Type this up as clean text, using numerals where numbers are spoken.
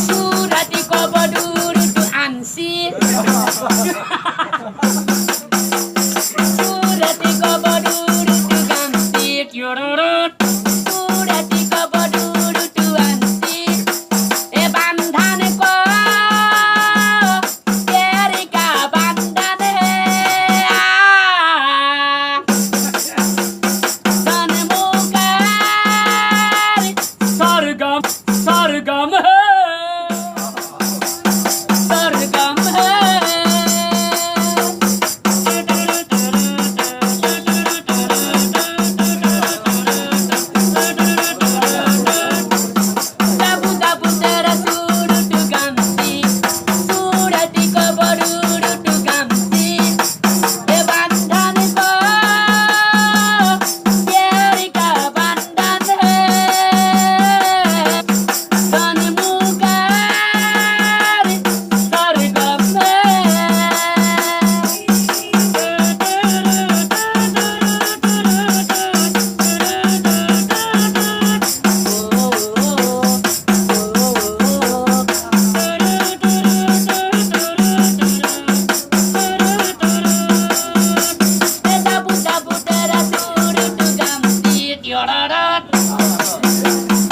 Surati koboduru tu ansi. Surati koboduru tu ganti. Yururut. Surati koboduru tu ansi. E bandhane ko. Erika bandhane. Sanmukari. Sargam. Sargam.